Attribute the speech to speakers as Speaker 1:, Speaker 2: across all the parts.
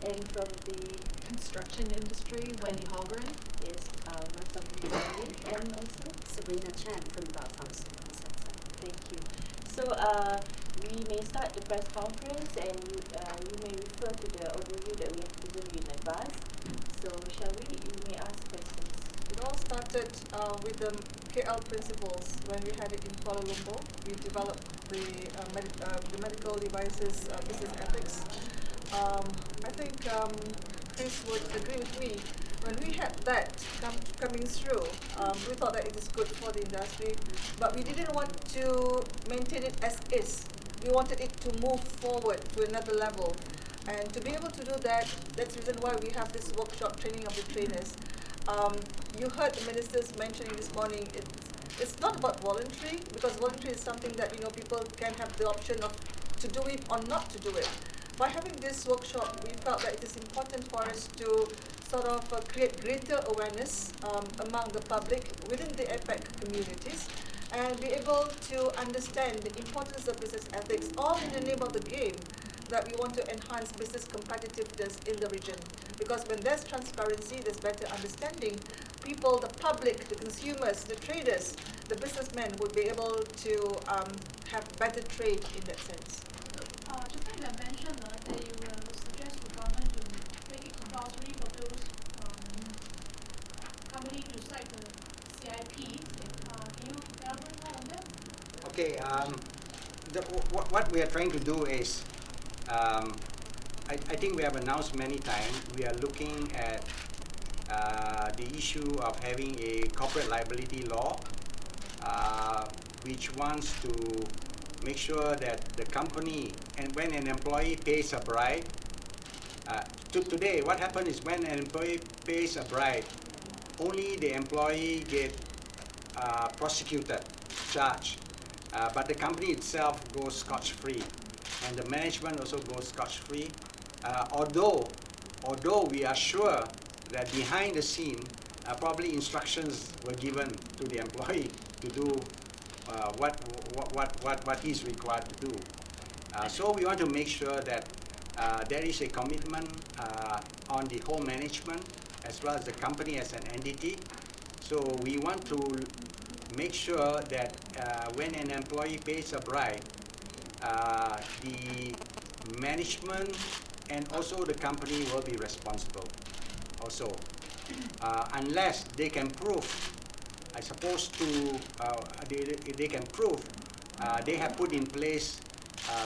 Speaker 1: And from the
Speaker 2: construction industry, Wendy Hallgren.
Speaker 1: is and also
Speaker 3: Sabrina Chan from the Biopharmaceutical sector.
Speaker 1: thank you. So we may start the press conference, and you may refer to the overview that we have given you in advance. So shall we? You may ask questions.
Speaker 4: It all started with the KL principles when we had it in Kuala Lumpur. We developed the medical devices business ethics. I think Chris would agree with me. When we had that coming through, we thought that it is good for the industry, but we didn't want to maintain it as is. We wanted it to move forward to another level. And to be able to do that, that's the reason why we have this workshop training of the trainers. You heard the ministers mentioning this morning, it's not about voluntary, because voluntary is something that people can have the option of to do it or not to do it. By having this workshop, we felt that it is important for us to sort of create greater awareness among the public within the APEC communities, and be able to understand the importance of business ethics, all in the name of the game that we want to enhance business competitiveness in the region. Because when there's transparency, there's better understanding. People, the public, the consumers, the traders, the businessmen would be able to have better trade in that sense.
Speaker 5: Just like I mentioned that you will suggest the government to make it compulsory for those companies to cite the CIP. Can you elaborate more on that?
Speaker 6: Okay, what we are trying to do is, I think we have announced many times, we are looking at the issue of having a corporate liability law, which wants to make sure that the company, and when an employee pays a bribe, today what happens is when an employee pays a bribe, only the employee get prosecuted, charged, but the company itself goes scotch-free, and the management also goes scotch-free. Although we are sure that behind the scene, probably instructions were given to the employee to do what he's required to do. So we want to make sure that there is a commitment on the whole management as well as the company as an entity. So we want to make sure that when an employee pays a bribe, the management and also the company will be responsible also, unless they can prove, I suppose, they can prove they have put in place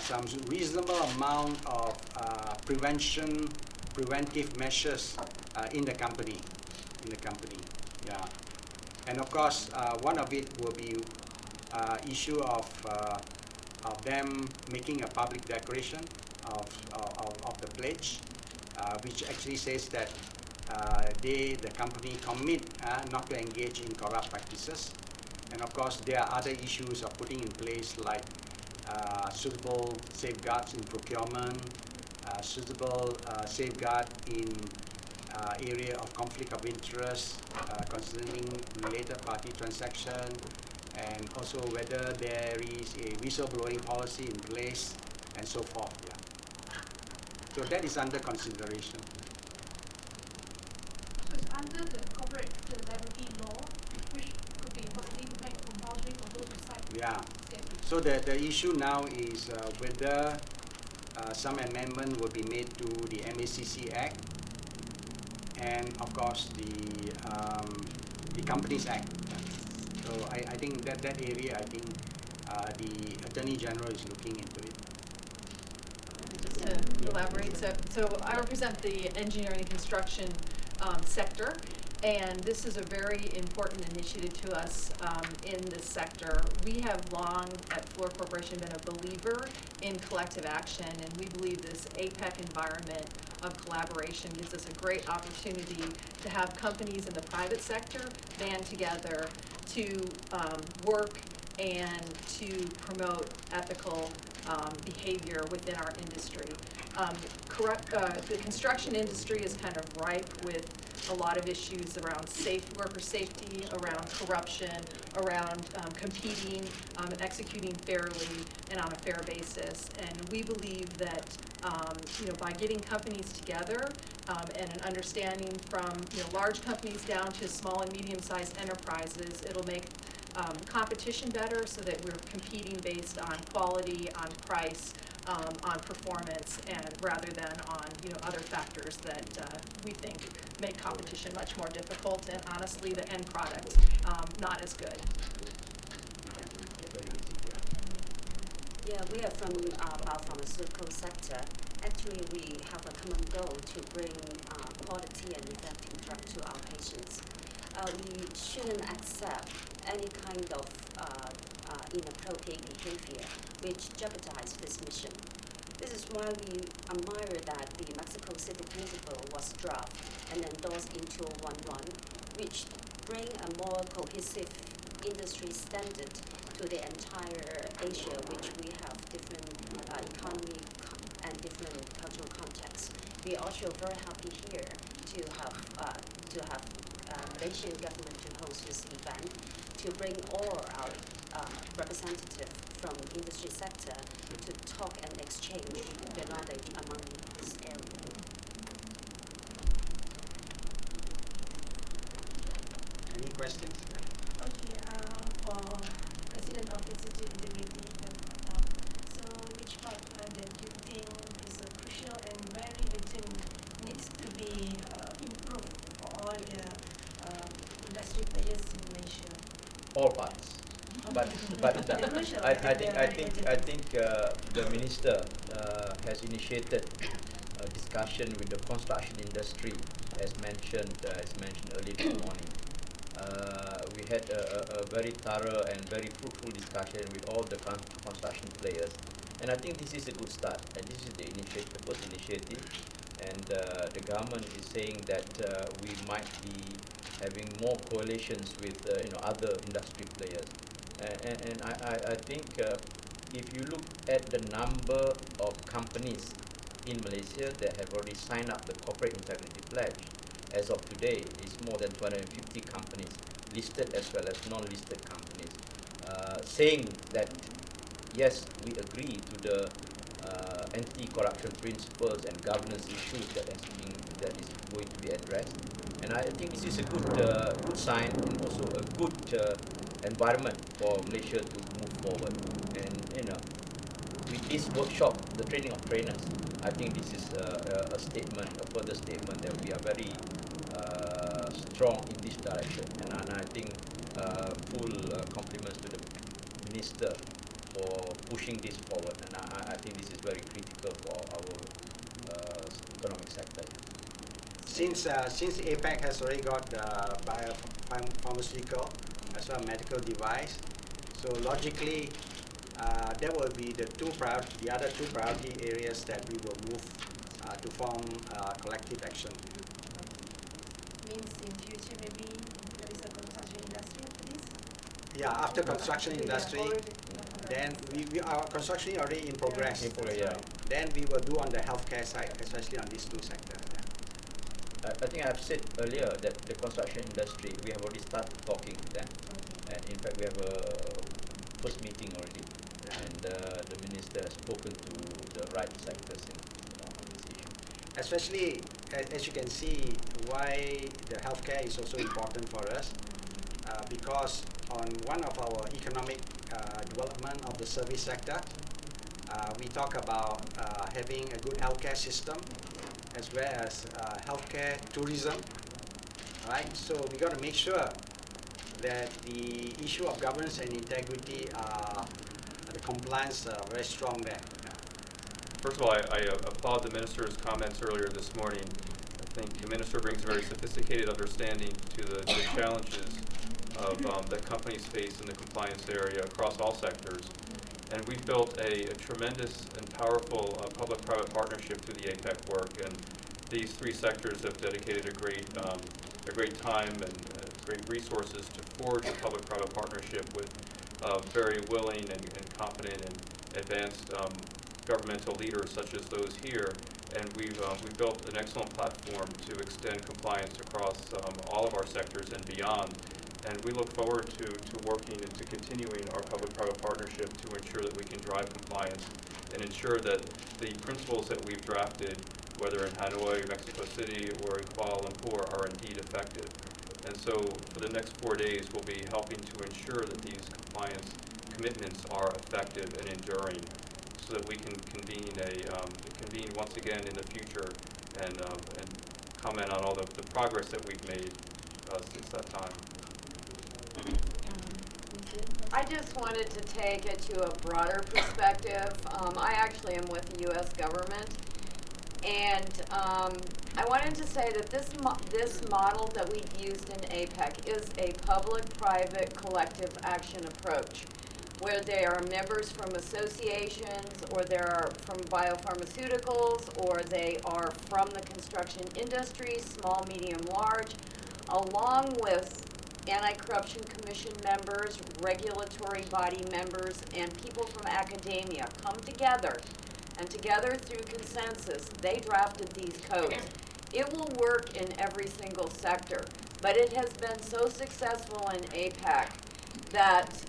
Speaker 6: some reasonable amount of preventive measures in the company. Yeah. And of course, one of it will be issue of them making a public declaration of the pledge, which actually says that the company commit not to engage in corrupt practices. And of course, there are other issues of putting in place like suitable safeguards in procurement, suitable safeguard in area of conflict of interest concerning related party transaction, and also whether there is a whistleblowing policy in place, and so forth. Yeah. So that is under consideration.
Speaker 5: So it's under the corporate liability law, which could be possibly made compulsory for those who cite.
Speaker 6: Yeah.
Speaker 5: CIP.
Speaker 6: So the issue now is whether some amendment will be made to the MACC Act, and of course the Companies Act. So I think that area, I think the Attorney General is looking into it.
Speaker 2: Just to elaborate, so I represent the engineering and construction sector, and this is a very important initiative to us in this sector. We have long at Fluor Corporation been a believer in collective action, and we believe this APEC environment of collaboration gives us a great opportunity to have companies in the private sector band together to work and to promote ethical behavior within our industry. The construction industry is kind of ripe with a lot of issues around worker safety, around corruption, around competing and executing fairly and on a fair basis. And we believe that by getting companies together and an understanding from large companies down to small and medium-sized enterprises, it'll make competition better so that we're competing based on quality, on price, on performance, and rather than on other factors that we think make competition much more difficult, and honestly the end product not as good.
Speaker 3: Yeah, we are from biopharmaceutical sector. Actually, we have a common goal to bring quality and effective drug to our patients. We shouldn't accept any kind of inappropriate behavior which jeopardize this mission. This is why we admire that the Mexico City Principle was drafted and endorsed in 2011, which bring a more cohesive industry standard to the entire Asia, which we have different economy and different cultural contexts. We are also very happy here to have Malaysian government to host this event, to bring all our representatives from industry sector to talk and exchange the knowledge among this area.
Speaker 6: Any questions?
Speaker 5: Okay, for President of Institute Integrity, so which part that you think is crucial and very urgent needs to be improved for all the industry players in Malaysia?
Speaker 7: All parts. But I think the minister has initiated a discussion with the construction industry, as mentioned earlier this morning. We had a very thorough and very fruitful discussion with all the construction players, and I think this is a good start. And this is the first initiative, and the government is saying that we might be having more coalitions with other industry players. And I think if you look at the number of companies in Malaysia that have already signed up the Corporate Integrity Pledge, as of today, it's more than 250 companies, listed as well as non-listed companies, saying that yes, we agree to the anti-corruption principles and governance issues that is going to be addressed. And I think this is a good sign and also a good environment for Malaysia to move forward. And with this workshop, the training of trainers, I think this is a further statement that we are very strong in this direction. And I think full compliments to the minister for pushing this forward. And I think this is very critical for our economic sector.
Speaker 6: Since APEC has already got biopharmaceutical as well as medical device, so logically that will be the other two priority areas that we will move to form collective action.
Speaker 5: Means in future maybe there is a construction industry after this?
Speaker 6: Yeah, after construction industry, then our construction already in progress.
Speaker 7: Yeah.
Speaker 6: Then we will do on the healthcare side, especially on these two sectors.
Speaker 7: I think I've said earlier that the construction industry, we have already started talking to them. And in fact, we have a first meeting already. And the minister has spoken to the right sectors on this issue.
Speaker 6: Especially, as you can see, why the healthcare is also important for us. Because on one of our economic development of the service sector, we talk about having a good healthcare system, as well as healthcare tourism, right? So we got to make sure that the issue of governance and integrity, the compliance are very strong there.
Speaker 8: First of all, I applaud the minister's comments earlier this morning. I think the minister brings a very sophisticated understanding to the challenges of that companies face in the compliance area across all sectors. And we've built a tremendous and powerful public-private partnership through the APEC work, and these three sectors have dedicated a great time and great resources to forge a public-private partnership with very willing and competent and advanced governmental leaders such as those here. and we've built an excellent platform to extend compliance across all of our sectors and beyond. And we look forward to working and to continuing our public-private partnership to ensure that we can drive compliance and ensure that the principles that we've drafted, whether in Hanoi, Mexico City, or in Kuala Lumpur, are indeed effective. And so for the next 4 days, we'll be helping to ensure that these compliance commitments are effective and enduring, so that we can convene once again in the future and comment on all the progress that we've made since that time.
Speaker 2: I just wanted to take it to a broader perspective. I actually am with the U.S. government, and I wanted to say that this model that we've used in APEC is a public-private collective action approach, where there are members from associations, or there are from biopharmaceuticals, or they are from the construction industry, small, medium, large, along with Anti-Corruption Commission members, regulatory body members, and people from academia come together, and together through consensus, they drafted these codes. It will work in every single sector, but it has been so successful in APEC that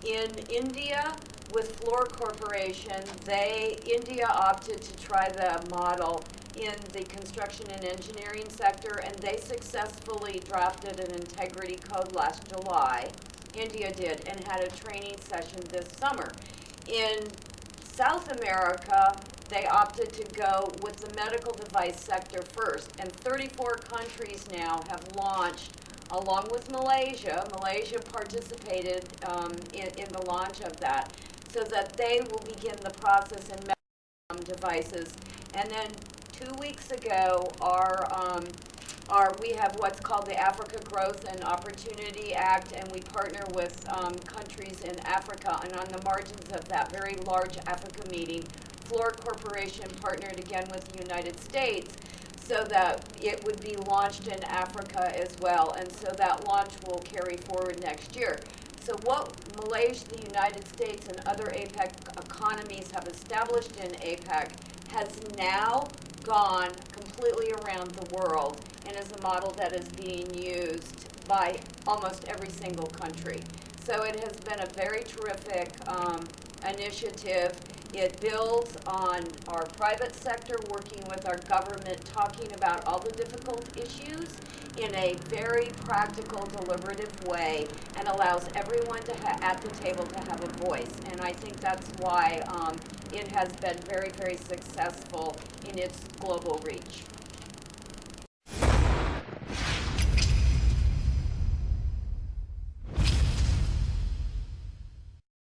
Speaker 2: in India, with Fluor Corporation, India opted to try the model in the construction and engineering sector, and they successfully drafted an integrity code last July. India did, and had a training session this summer. In South America, they opted to go with the medical device sector first, and 34 countries now have launched, along with Malaysia. Malaysia participated in the launch of that, so that they will begin the process in medical devices. And then 2 weeks ago, we have what's called the Africa Growth and Opportunity Act, and we partner with countries in Africa. And on the margins of that very large Africa meeting, Fluor Corporation partnered again with the United States so that it would be launched in Africa as well. And so that launch will carry forward next year. So what Malaysia, the United States, and other APEC economies have established in APEC has now gone completely around the world and is a model that is being used by almost every single country. So it has been a very terrific initiative. It builds on our private sector working with our government, talking about all the difficult issues in a very practical, deliberative way, and allows everyone at the table to have a voice. And I think that's why it has been very, very successful in its global reach.